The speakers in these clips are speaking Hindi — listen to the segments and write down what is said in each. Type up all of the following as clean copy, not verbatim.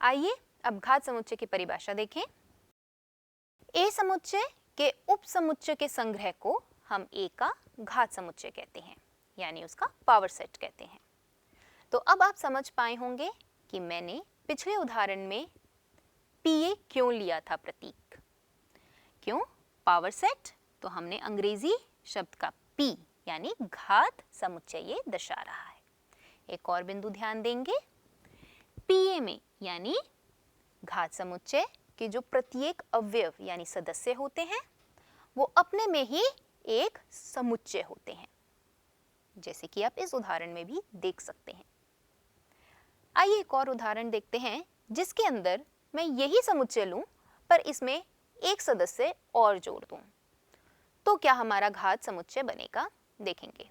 आइए अब घात समुच्चय की परिभाषा देखें। ए समुच्चय के उप समुच्चय के संग्रह को हम ए का घात समुच्चय कहते हैं, यानी उसका पावर सेट कहते हैं। तो अब आप समझ पाए होंगे कि मैंने पिछले उदाहरण में पीए क्यों लिया था प्रतीक। क्यों पावर सेट? तो हमने अंग्रेजी शब्द का पी यानी घात समुच्चय ये दर्शा रहा है। एक और बिंदु ध्यान देंगे, पीए में यानी घात समुच्चय के जो प्रत्येक अवयव यानी सदस्य होते हैं वो अपने में ही एक समुच्चय होते हैं, जैसे कि आप इस उदाहरण में भी देख सकते हैं। आइए एक और उदाहरण देखते हैं जिसके अंदर मैं यही समुच्चय लूं पर इसमें एक सदस्य और जोड़ दूं, तो क्या हमारा घात समुच्चय बनेगा, देखेंगे।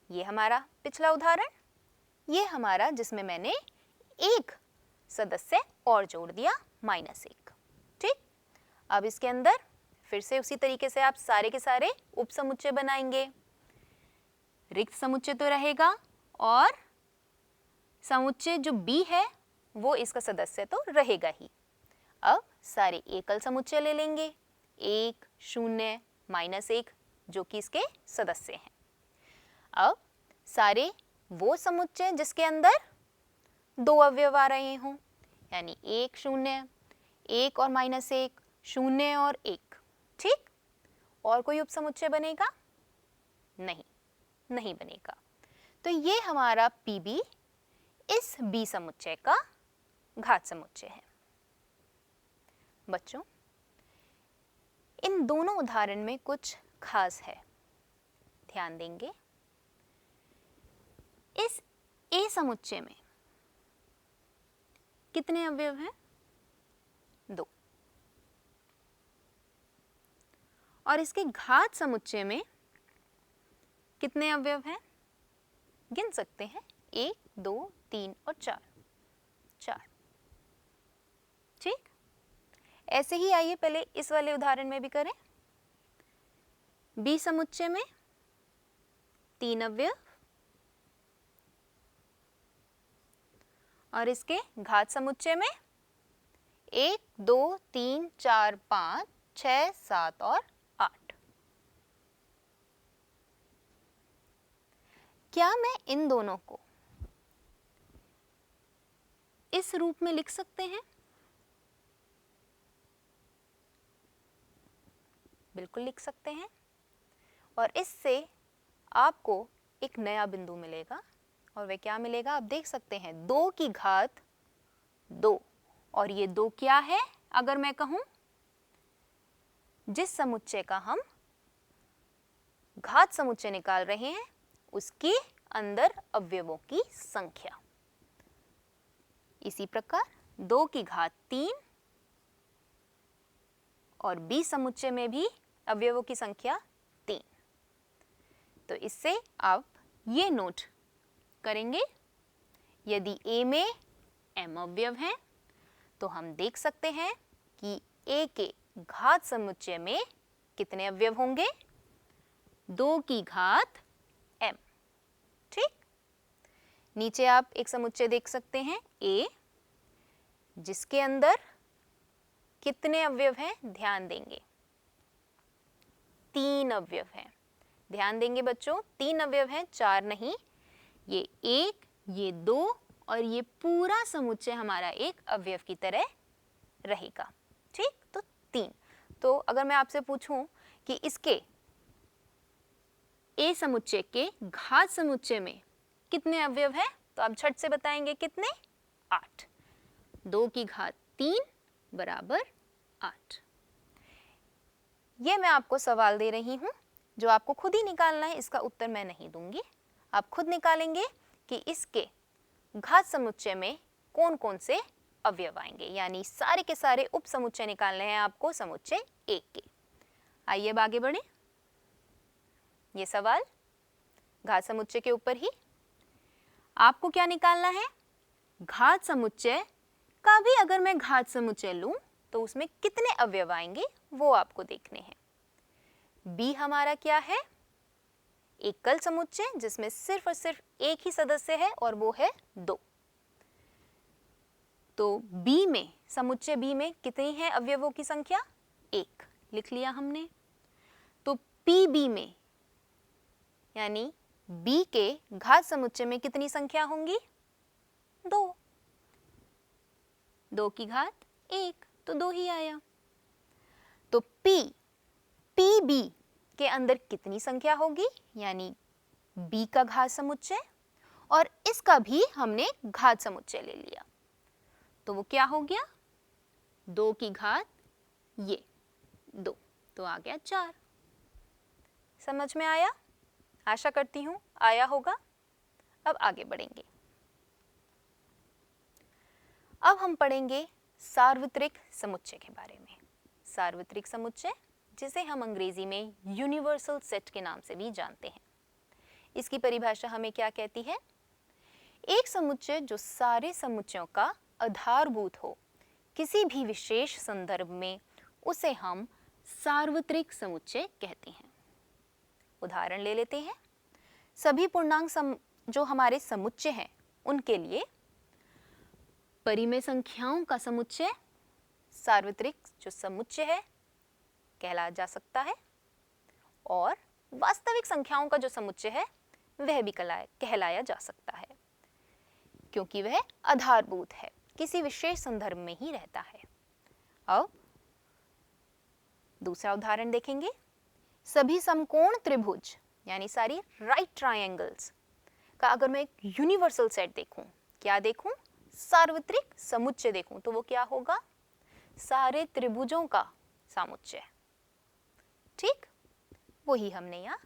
ये हमारा पिछला उदाहरण, ये हमारा जिसमें मैंने एक सदस्य और जोड़ दिया -1। ठीक, अब इसके अंदर फिर से उसी तरीके से आप सारे के सारे उप समुच्चय बनाएंगे। रिक्त समुच्चय तो रहेगा और समुच्चय जो बी है वो इसका सदस्य तो रहेगा ही। अब सारे एकल समुच्चय ले लेंगे, 1, 0, -1 जो कि इसके सदस्य हैं। अब सारे वो समुच्चय जिसके अंदर 2 अवयव आ रहे हों, यानी 1, 0, 1 और -1, 0 और 1। ठीक, और कोई उपसमुच्चय बनेगा? नहीं बनेगा। तो ये हमारा पीबी इस बी समुच्चय का घात समुच्चय है। बच्चों, इन दोनों उदाहरण में कुछ खास है, ध्यान देंगे। इस ए समुच्चय में कितने अवयव हैं? 2। और इसके घात समुच्चय में कितने अवयव हैं? गिन सकते हैं, 1, 2, 3 और 4। ठीक, ऐसे ही आइए पहले इस वाले उदाहरण में भी करें। बी समुच्चय में 3 अवयव और इसके घात समुच्चय में 1, 2, 3, 4, 5, 6, 7 और 8। क्या मैं इन दोनों को इस रूप में लिख सकते हैं? बिल्कुल लिख सकते हैं, और इससे आपको एक नया बिंदु मिलेगा। और वह क्या मिलेगा? आप देख सकते हैं 2 की घात 2, और ये 2 क्या है? अगर मैं कहूं जिस समुच्चय का हम घात समुच्चय निकाल रहे हैं उसके अंदर अवयवों की संख्या। इसी प्रकार 2 की घात 3 और बी समुच्चय में भी अवयवों की संख्या 3। तो इससे आप ये नोट करेंगे, यदि ए में m अवयव हैं तो हम देख सकते हैं कि ए के घात समुच्चय में कितने अवयव होंगे? 2 की घात m। ठीक, नीचे आप एक समुच्चय देख सकते हैं a, जिसके अंदर कितने अवयव हैं? ध्यान देंगे, 3 अवयव हैं। ध्यान देंगे बच्चों, 3 अवयव हैं, 4 नहीं। ये 1, ये 2 और ये पूरा समुच्चय हमारा एक अवयव की तरह रहेगा। ठीक, तो 3। तो अगर मैं आपसे पूछूं कि इसके ए समुच्चय के घात समुच्चय में कितने अवयव हैं, तो आप झट से बताएंगे कितने? 8। 2 की घात 3 बराबर 8। ये मैं आपको सवाल दे रही हूं जो आपको खुद ही निकालना है, इसका उत्तर मैं नहीं दूंगी। आप खुद निकालेंगे कि इसके घात समुच्चय में कौन कौन से अवयव आएंगे, यानी सारे के सारे उप समुच्चय निकालने हैं आपको समुच्चय एक के। आइए अब आगे बढ़ें। ये सवाल घात समुच्चय के ऊपर ही। आपको क्या निकालना है? घात समुच्चय का भी अगर मैं घात समुच्चय लूं तो उसमें कितने अवयव आएंगे वो आपको देखने हैं। बी हमारा क्या है? एकल समुच्चय जिसमें सिर्फ और सिर्फ एक ही सदस्य है और वो है 2। तो बी में, समुच्चय बी में कितनी है अवयवों की संख्या? 1, लिख लिया हमने। तो पी बी में यानी बी के घात समुच्चय में कितनी संख्या होंगी? 2। 2 की घात 1, तो 2 ही आया। तो पी बी के अंदर कितनी संख्या होगी? यानी बी का घात समुच्चय, और इसका भी हमने घात समुच्चय ले लिया, तो वो क्या हो गया? 2 की घात ये 2, तो आ गया 4। समझ में आया? आशा करती हूं आया होगा। अब आगे बढ़ेंगे। अब हम पढ़ेंगे सार्वत्रिक समुच्चय के बारे में। सार्वत्रिक समुच्चय, जिसे हम अंग्रेजी में यूनिवर्सल सेट के नाम से भी जानते हैं। इसकी परिभाषा हमें क्या कहती है? एक समुच्चय जो सारे समुच्चयों का आधारभूत हो किसी भी विशेष संदर्भ में, उसे हम सार्वत्रिक समुच्चय कहते हैं। उदाहरण ले लेते हैं। सभी पूर्णांक जो हमारे समुच्चय हैं, उनके लिए परिमेय संख्याओं का समुच्चय सार्वत्रिक जो समुच्चय है कहलाया जा सकता है, और वास्तविक संख्याओं का जो समुच्चय है वह भी कहलाया जा सकता है, क्योंकि वह आधारभूत है, किसी विशेष संदर्भ में ही रहता है। अब दूसरा उदाहरण देखेंगे। सभी समकोण त्रिभुज यानी सारी राइट ट्रायंगल्स का अगर मैं एक यूनिवर्सल सेट देखूं, क्या देखूं? सार्वत्रिक समुच्चय देखूं, तो वो क्या होगा? सारे त्रिभुजों का समुच्चय। ठीक, वही हमने यहाँ